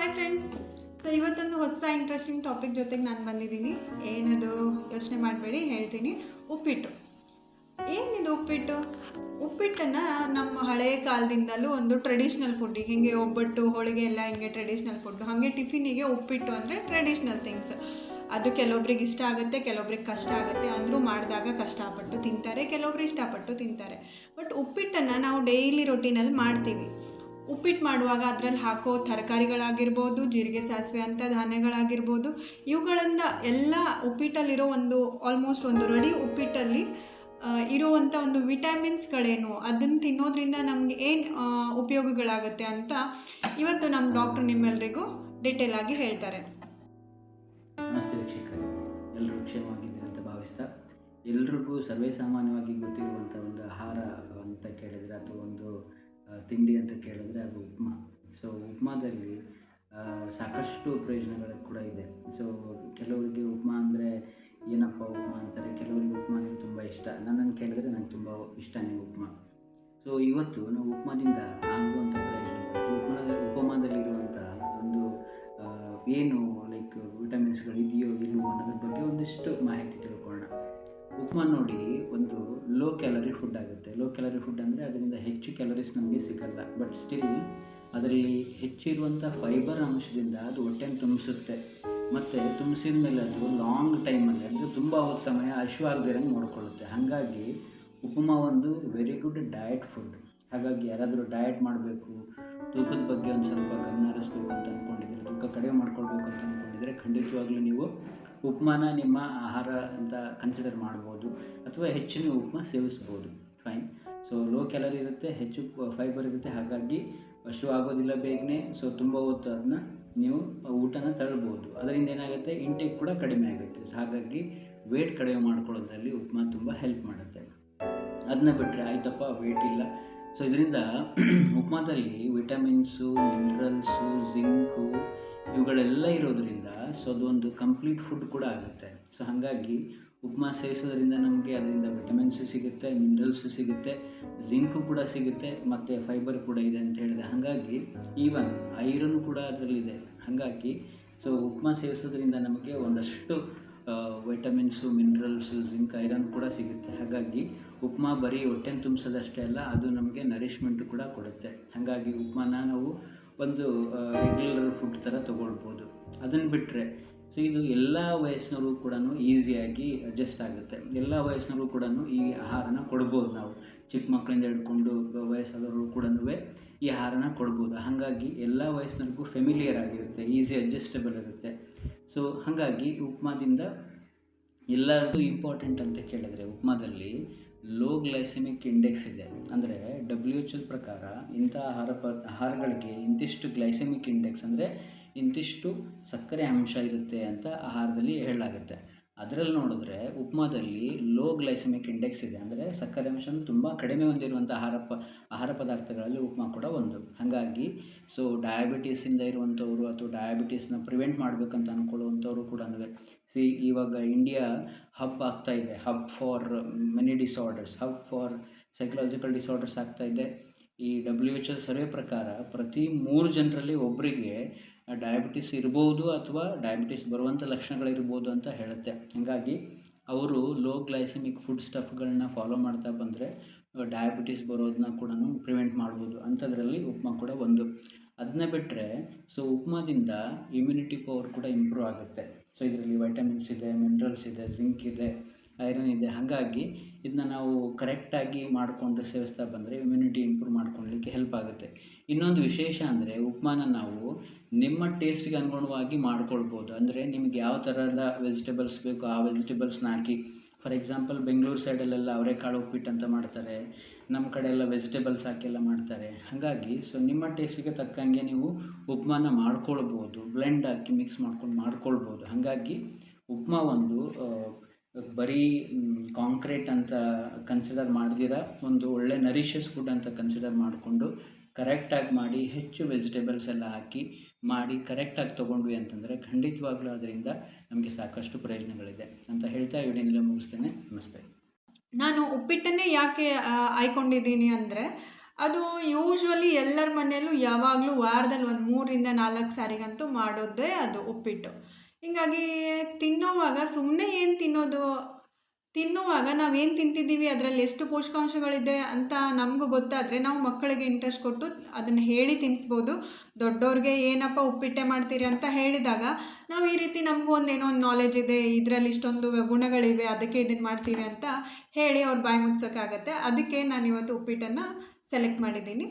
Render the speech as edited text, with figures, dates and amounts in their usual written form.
Hi friends. So ಇವತ್ತೊಂದು ಹೊಸ interesting topic ಜೊತೆಗೆ ನಾನು ಬಂದಿದ್ದೀನಿ. ಏನದು ಯೋಚನೆ ಮಾಡಬೇಡಿ, ಹೇಳ್ತೀನಿ. ಉಪ್ಪಿಟ್ಟು. ಏನಿದು ಉಪ್ಪಿಟ್ಟು? ಉಪ್ಪಿಟ್ಟನ್ನು ನಮ್ಮ ಹಳೆಯ ಕಾಲದಿಂದಲೂ ಒಂದು ಟ್ರೆಡಿಷ್ನಲ್ ಫುಡ್. ಈಗ ಹಿಂಗೆ ಒಬ್ಬಟ್ಟು ಹೋಳಿಗೆ ಎಲ್ಲ ಹಿಂಗೆ ಟ್ರೆಡಿಷ್ನಲ್ ಫುಡ್ಡು, ಹಾಗೆ ಟಿಫಿನಿಗೆ ಉಪ್ಪಿಟ್ಟು ಅಂದರೆ ಟ್ರೆಡಿಷ್ನಲ್ ಥಿಂಗ್ಸ್. ಅದು ಕೆಲವೊಬ್ರಿಗೆ ಇಷ್ಟ ಆಗುತ್ತೆ, ಕೆಲವೊಬ್ರಿಗೆ ಕಷ್ಟ ಆಗುತ್ತೆ. ಅಂದರೂ ಮಾಡಿದಾಗ ಕಷ್ಟಪಟ್ಟು ತಿಂತಾರೆ, ಕೆಲವೊಬ್ರು ಇಷ್ಟಪಟ್ಟು ತಿಂತಾರೆ. ಬಟ್ ಉಪ್ಪಿಟ್ಟನ್ನು ನಾವು ಡೈಲಿ ರೊಟೀನಲ್ಲಿ ಮಾಡ್ತೀವಿ. ಉಪ್ಪಿಟ್ಟು ಮಾಡುವಾಗ ಅದರಲ್ಲಿ ಹಾಕೋ ತರಕಾರಿಗಳಾಗಿರ್ಬೋದು, ಜೀರಿಗೆ ಸಾಸಿವೆ ಅಂಥ ಧಾನ್ಯಗಳಾಗಿರ್ಬೋದು, ಇವುಗಳಿಂದ ಎಲ್ಲ ಉಪ್ಪಿಟ್ಟಲ್ಲಿರೋ ಆಲ್ಮೋಸ್ಟ್ ಒಂದು ರೆಡಿ ಉಪ್ಪಿಟ್ಟಲ್ಲಿ ಇರುವಂಥ ಒಂದು ವಿಟಮಿನ್ಸ್ಗಳೇನು, ಅದನ್ನು ತಿನ್ನೋದ್ರಿಂದ ನಮಗೆ ಏನು ಉಪಯೋಗಗಳಾಗುತ್ತೆ ಅಂತ ಇವತ್ತು ನಮ್ಮ ಡಾಕ್ಟರ್ ನಿಮ್ಮೆಲ್ಲರಿಗೂ ಡೀಟೇಲ್ ಆಗಿ ಹೇಳ್ತಾರೆ. ನಮಸ್ತೆ ವೀಕ್ಷಕರೇ, ಎಲ್ಲರೂ ಕ್ಷೇಮವಾಗಿದ್ದೀರಿ ಅಂತ ಭಾವಿಸ್ತಾ, ಎಲ್ರಿಗೂ ಸರ್ವೇ ಸಾಮಾನ್ಯವಾಗಿ ಗೊತ್ತಿರುವಂಥ ಒಂದು ಆಹಾರ ಅಂತ ಕೇಳಿದರೆ ಅಥವಾ ಒಂದು ತಿಂಡಿ ಅಂತ ಕೇಳಿದ್ರೆ ಅದು ಉಪ್ಮಾ. ಸೊ ಉಪ್ಮಾದಲ್ಲಿ ಸಾಕಷ್ಟು ಪ್ರಯೋಜನಗಳು ಕೂಡ ಇದೆ. ಸೊ ಕೆಲವರಿಗೆ ಉಪ್ಮಾ ಅಂದರೆ ಏನಪ್ಪ ಉಪ್ಮಾ ಅಂತಾರೆ, ಕೆಲವರಿಗೆ ಉಪ್ಮಾ ಅಂದರೆ ತುಂಬ ಇಷ್ಟ. ನನ್ನನ್ನು ಕೇಳಿದ್ರೆ ನಂಗೆ ತುಂಬ ಇಷ್ಟನೇ ಉಪ್ಮಾ. ಸೊ ಇವತ್ತು ನಾವು ಉಪ್ಮಾದಿಂದ ಆಗುವಂಥ ಪ್ರಯೋಜನಗಳು, ಉಪಮಾದಲ್ಲಿರುವಂಥ ಒಂದು ಏನು ಲೈಕ್ ವಿಟಮಿನ್ಸ್ಗಳು ಇದೆಯೋ ಇಲ್ವೋ ಅನ್ನೋದ್ರ ಬಗ್ಗೆ ಒಂದಿಷ್ಟು ಮಾಹಿತಿ ತಿಳ್ಕೊಳ್ಳೋಣ. ಉಪ್ಮಾ ನೋಡಿ, ಒಂದು ಲೋ ಕ್ಯಾಲರಿ ಫುಡ್ ಆಗುತ್ತೆ. ಲೋ ಕ್ಯಾಲರಿ ಫುಡ್ ಅಂದರೆ ಅದರಿಂದ ಹೆಚ್ಚು ಕ್ಯಾಲರೀಸ್ ನಮಗೆ ಸಿಗಲ್ಲ, ಬಟ್ ಸ್ಟಿಲ್ ಅದರಲ್ಲಿ ಹೆಚ್ಚಿರುವಂಥ ಫೈಬರ್ ಅಂಶದಿಂದ ಅದು ಹೊಟ್ಟೆನ ತುಂಬಿಸುತ್ತೆ. ಮತ್ತು ತುಂಬಿಸಿದ ಮೇಲೆ ಅದು ಲಾಂಗ್ ಟೈಮಲ್ಲಿ ಅಂದರೆ ತುಂಬ ಹೊತ್ತು ಸಮಯ ಹಸಿವಾಗದಿರಂಗೆ ನೋಡ್ಕೊಳ್ಳುತ್ತೆ. ಹಾಗಾಗಿ ಉಪ್ಮಾ ಒಂದು ವೆರಿ ಗುಡ್ ಡಯಟ್ ಫುಡ್. ಹಾಗಾಗಿ ಯಾರಾದರೂ ಡಯಟ್ ಮಾಡಬೇಕು, ತೂಕದ ಬಗ್ಗೆ ಒಂದು ಸ್ವಲ್ಪ ಗಮನ ಹರಿಸ್ಬೇಕು ಅಂತ ಅಂದ್ಕೊಂಡಿದ್ರೆ, ತೂಕ ಕಡಿಮೆ ಮಾಡ್ಕೊಳ್ಬೇಕು ಅಂತ ಅಂದ್ಕೊಂಡಿದ್ರೆ, ಖಂಡಿತವಾಗ್ಲೂ ನೀವು ಉಪ್ಮಾನ ನಿಮ್ಮ ಆಹಾರ ಅಂತ ಕನ್ಸಿಡರ್ ಮಾಡ್ಬೋದು, ಅಥವಾ ಹೆಚ್ಚಿನ ಉಪ್ಮಾ ಸೇವಿಸ್ಬೋದು. ಫೈನ್. ಸೊ ಲೋ ಕ್ಯಾಲರಿ ಇರುತ್ತೆ, ಹೆಚ್ಚು ಫೈಬರ್ ಇರುತ್ತೆ, ಹಾಗಾಗಿ ಆಗೋದಿಲ್ಲ ಬೇಗನೆ. ಸೊ ತುಂಬ ಹೊತ್ತು ಅದನ್ನ ನೀವು ಊಟನ ತಳ್ಬೋದು. ಅದರಿಂದ ಏನಾಗುತ್ತೆ, ಇಂಟೇಕ್ ಕೂಡ ಕಡಿಮೆ ಆಗುತ್ತೆ. ಹಾಗಾಗಿ ವೇಟ್ ಕಡಿಮೆ ಮಾಡ್ಕೊಳ್ಳೋದ್ರಲ್ಲಿ ಉಪ್ಮಾ ತುಂಬ ಹೆಲ್ಪ್ ಮಾಡುತ್ತೆ. ಅದನ್ನ ಬಿಟ್ಟರೆ ಆಯ್ತಪ್ಪ ವೇಟ್ ಇಲ್ಲ, ಸೊ ಇದರಿಂದ ಉಪ್ಮಾದಲ್ಲಿ ವಿಟಮಿನ್ಸು, ಮಿನರಲ್ಸು, ಜಿಂಕು ಇವುಗಳೆಲ್ಲ ಇರೋದರಿಂದ ಸೊ ಅದೊಂದು ಕಂಪ್ಲೀಟ್ ಫುಡ್ ಕೂಡ ಆಗುತ್ತೆ. ಸೊ ಹಾಗಾಗಿ ಉಪ್ಮಾ ಸೇವಿಸೋದ್ರಿಂದ ನಮಗೆ ಅದರಿಂದ ವಿಟಮಿನ್ಸು ಸಿಗುತ್ತೆ, ಮಿನರಲ್ಸು ಸಿಗುತ್ತೆ, ಜಿಂಕು ಕೂಡ ಸಿಗುತ್ತೆ, ಮತ್ತು ಫೈಬರ್ ಕೂಡ ಇದೆ ಅಂತ ಹೇಳಿದೆ. ಹಾಗಾಗಿ ಈವನ್ ಐರನ್ ಕೂಡ ಅದರಲ್ಲಿದೆ. ಹಾಗಾಗಿ ಸೊ ಉಪ್ಮಾ ಸೇವಿಸೋದ್ರಿಂದ ನಮಗೆ ಒಂದಷ್ಟು ವಿಟಮಿನ್ಸು, ಮಿನರಲ್ಸು, ಜಿಂಕ್, ಐರನ್ ಕೂಡ ಸಿಗುತ್ತೆ. ಹಾಗಾಗಿ ಉಪ್ಮಾ ಬರೀ ಹೊಟ್ಟೆನ ತುಂಬಿಸೋದಷ್ಟೇ ಅಲ್ಲ, ಅದು ನಮಗೆ ನರಿಷ್ಮೆಂಟು ಕೂಡ ಕೊಡುತ್ತೆ. ಹಾಗಾಗಿ ಉಪ್ಮಾನ ನಾವು ಒಂದು ರೆಗ್ಯುಲರ್ ಫುಡ್ ಥರ ತೊಗೊಳ್ಬೋದು. ಅದನ್ನು ಬಿಟ್ಟರೆ ಸೊ ಇದು ಎಲ್ಲ ವಯಸ್ಸಿನವರು ಕೂಡ ಈಸಿಯಾಗಿ ಅಡ್ಜಸ್ಟ್ ಆಗುತ್ತೆ. ಎಲ್ಲ ವಯಸ್ಸಿನವರು ಕೂಡ ಈ ಆಹಾರನ ಕೊಡ್ಬೋದು. ನಾವು ಚಿಕ್ಕ ಮಕ್ಕಳಿಂದ ಹಿಡ್ಕೊಂಡು ವಯಸ್ಸಾದವರು ಕೂಡ ಈ ಆಹಾರನ ಕೊಡ್ಬೋದು. ಹಾಗಾಗಿ ಎಲ್ಲ ವಯಸ್ಸಿನವ್ರಿಗೂ ಫೆಮಿಲಿಯರ್ ಆಗಿರುತ್ತೆ, ಈಸಿ ಅಡ್ಜಸ್ಟಬಲ್ ಇರುತ್ತೆ. ಸೊ ಹಾಗಾಗಿ ಉಪ್ಮಾದಿಂದ ಎಲ್ಲರಿಗೂ ಇಂಪಾರ್ಟೆಂಟ್ ಅಂತ ಕೇಳಿದರೆ, ಉಪ್ಮಾದಲ್ಲಿ ಲೋ ಗ್ಲೈಸೆಮಿಕ್ ಇಂಡೆಕ್ಸ್ ಇದೆ. ಅಂದರೆ WHO ಪ್ರಕಾರ ಇಂಥ ಆಹಾರಗಳಿಗೆ ಇಂತಿಷ್ಟು ಗ್ಲೈಸೆಮಿಕ್ ಇಂಡೆಕ್ಸ್ ಅಂದರೆ ಇಂತಿಷ್ಟು ಸಕ್ಕರೆ ಅಂಶ ಇರುತ್ತೆ ಅಂತ ಆಹಾರದಲ್ಲಿ ಹೇಳಲಾಗುತ್ತೆ. ಅದರಲ್ಲಿ ನೋಡಿದ್ರೆ ಉಪ್ಮಾದಲ್ಲಿ ಲೋ ಗ್ಲೈಸೆಮಿಕ್ ಇಂಡೆಕ್ಸ್ ಇದೆ. ಅಂದರೆ ಸಕ್ಕರೆ ಅಂಶ ತುಂಬ ಕಡಿಮೆ ಹೊಂದಿರುವಂಥ ಆಹಾರ ಪದಾರ್ಥಗಳಲ್ಲಿ ಉಪ್ಮಾ ಕೂಡ ಒಂದು. ಹಾಗಾಗಿ ಸೊ ಡಯಾಬಿಟೀಸಿಂದ ಇರುವಂಥವ್ರು ಅಥವಾ ಡಯಾಬಿಟೀಸ್ನ ಪ್ರಿವೆಂಟ್ ಮಾಡಬೇಕಂತ ಅಂದ್ಕೊಳ್ಳುವಂಥವ್ರು ಕೂಡ ಇವಾಗ ಇಂಡಿಯಾ ಹಬ್ ಆಗ್ತಾ ಇದೆ, hub for many disorders, hub for psychological disorders ಆಗ್ತಾ ಇದೆ. ಈ WHO ಸರ್ವೆ ಪ್ರಕಾರ ಪ್ರತಿ 3 ಜನರಲ್ಲಿ ಒಬ್ಬರಿಗೆ ಡಯಾಬಿಟಿಸ್ ಇರ್ಬೋದು ಅಥವಾ ಡಯಾಬಿಟಿಸ್ ಬರುವಂಥ ಲಕ್ಷಣಗಳಿರ್ಬೋದು ಅಂತ ಹೇಳುತ್ತೆ. ಹಾಗಾಗಿ ಅವರು ಲೋ ಗ್ಲೈಸೆಮಿಕ್ ಫುಡ್ ಸ್ಟಫ್ಗಳನ್ನ ಫಾಲೋ ಮಾಡ್ತಾ ಬಂದರೆ ಡಯಾಬಿಟಿಸ್ ಬರೋದನ್ನ ಕೂಡ ಪ್ರಿವೆಂಟ್ ಮಾಡ್ಬೋದು. ಅಂಥದ್ರಲ್ಲಿ ಉಪ್ಮಾ ಕೂಡ ಒಂದು. ಅದನ್ನ ಬಿಟ್ಟರೆ ಸೊ ಉಪ್ಮಾದಿಂದ ಇಮ್ಯುನಿಟಿ ಪವರ್ ಕೂಡ ಇಂಪ್ರೂವ್ ಆಗುತ್ತೆ. ಸೊ ಇದರಲ್ಲಿ ವೈಟಮಿನ್ಸ್ ಇದೆ, ಮಿನರಲ್ಸ್ ಇದೆ, ಜಿಂಕ್ ಇದೆ, ಐರನ್ ಇದೆ. ಹಾಗಾಗಿ ಇದನ್ನ ನಾವು ಕರೆಕ್ಟಾಗಿ ಮಾಡಿಕೊಂಡು ಸೇವಿಸ್ತಾ ಬಂದರೆ ಇಮ್ಯುನಿಟಿ ಇಂಪ್ರೂವ್ ಮಾಡ್ಕೊಳ್ಳಲಿಕ್ಕೆ ಹೆಲ್ಪ್ ಆಗುತ್ತೆ. ಇನ್ನೊಂದು ವಿಶೇಷ ಅಂದರೆ ಉಪ್ಮಾನ ನಾವು ನಿಮ್ಮ ಟೇಸ್ಟ್ಗೆ ಅನುಗುಣವಾಗಿ ಮಾಡ್ಕೊಳ್ಬೋದು. ಅಂದರೆ ನಿಮ್ಗೆ ಯಾವ ಥರದ ವೆಜಿಟೇಬಲ್ಸ್ ಬೇಕು ಆ ವೆಜಿಟೇಬಲ್ಸ್ನ ಹಾಕಿ. ಫಾರ್ ಎಕ್ಸಾಂಪಲ್ ಬೆಂಗಳೂರು ಸೈಡಲ್ಲೆಲ್ಲ ಅವರೆಕಾಳು ಉಪ್ಪಿಟ್ಟು ಅಂತ ಮಾಡ್ತಾರೆ, ನಮ್ಮ ಕಡೆ ಎಲ್ಲ ವೆಜಿಟೇಬಲ್ಸ್ ಹಾಕೆಲ್ಲ ಮಾಡ್ತಾರೆ. ಹಾಗಾಗಿ ಸೊ ನಿಮ್ಮ ಟೇಸ್ಟಿಗೆ ತಕ್ಕಂಗೆ ನೀವು ಉಪ್ಮಾನ ಮಾಡ್ಕೊಳ್ಬೋದು, ಬ್ಲೆಂಡ್ ಹಾಕಿ ಮಿಕ್ಸ್ ಮಾಡ್ಕೊಳ್ಬೋದು. ಹಾಗಾಗಿ ಉಪ್ಮಾ ಒಂದು ಬರೀ ಕಾಂಕ್ರೀಟ್ ಅಂತ ಕನ್ಸಿಡರ್ ಮಾಡ್ದಿರ ಒಂದು ಒಳ್ಳೆ ನರಿಷಿಯಸ್ ಫುಡ್ ಅಂತ ಕನ್ಸಿಡರ್ ಮಾಡಿಕೊಂಡು ಕರೆಕ್ಟಾಗಿ ಮಾಡಿ, ಹೆಚ್ಚು ವೆಜಿಟೇಬಲ್ಸ್ ಎಲ್ಲ ಹಾಕಿ ಮಾಡಿ ಕರೆಕ್ಟಾಗಿ ತೊಗೊಂಡ್ವಿ ಅಂತಂದರೆ ಖಂಡಿತವಾಗ್ಲೂ ಅದರಿಂದ ನಮಗೆ ಸಾಕಷ್ಟು ಪ್ರಯೋಜನಗಳಿದೆ ಅಂತ ಹೇಳ್ತಾ ವಿಡಿಯೋನೆಲ್ಲ ಮುಗಿಸ್ತೇನೆ. ನಮಸ್ತೆ. ನಾನು ಉಪ್ಪಿಟ್ಟನ್ನೇ ಯಾಕೆ ಆಯ್ಕೊಂಡಿದ್ದೀನಿ ಅಂದರೆ, ಅದು ಯೂಶ್ವಲಿ ಎಲ್ಲರ ಮನೆಯಲ್ಲೂ ಯಾವಾಗಲೂ ವಾರದಲ್ಲಿ ಒಂದು 3-4 ಸಾರಿಗಂತೂ ಮಾಡೋದೇ ಅದು ಉಪ್ಪಿಟ್ಟು. ಹೀಗಾಗಿ ತಿನ್ನೋವಾಗ ಸುಮ್ಮನೆ ಏನು ತಿನ್ನೋದು, ತಿನ್ನುವಾಗ ನಾವೇನು ತಿಂತಿದ್ದೀವಿ, ಅದರಲ್ಲಿ ಎಷ್ಟು ಪೋಷಕಾಂಶಗಳಿದೆ ಅಂತ ನಮಗೂ ಗೊತ್ತಾದರೆ ನಾವು ಮಕ್ಕಳಿಗೆ ಇಂಟ್ರೆಸ್ಟ್ ಕೊಟ್ಟು ಅದನ್ನು ಹೇಳಿ ತಿನ್ನಿಸ್ಬೋದು. ದೊಡ್ಡವ್ರಿಗೆ ಏನಪ್ಪ ಉಪ್ಪಿಟ್ಟೆ ಮಾಡ್ತೀರಿ ಅಂತ ಹೇಳಿದಾಗ ನಾವು ಈ ರೀತಿ ನಮಗೂ ಏನೋ ಒಂದು ನಾಲೆಜ್ ಇದೆ, ಇದರಲ್ಲಿ ಇಷ್ಟೊಂದು ಗುಣಗಳಿವೆ, ಅದಕ್ಕೆ ಇದನ್ನು ಮಾಡ್ತೀವಿ ಅಂತ ಹೇಳಿ ಅವ್ರ ಬಾಯಿ ಮುಚ್ಸೋಕ್ಕಾಗತ್ತೆ. ಅದಕ್ಕೆ ನಾನು ಇವತ್ತು ಉಪ್ಪಿಟ್ಟನ್ನು ಸೆಲೆಕ್ಟ್ ಮಾಡಿದ್ದೀನಿ.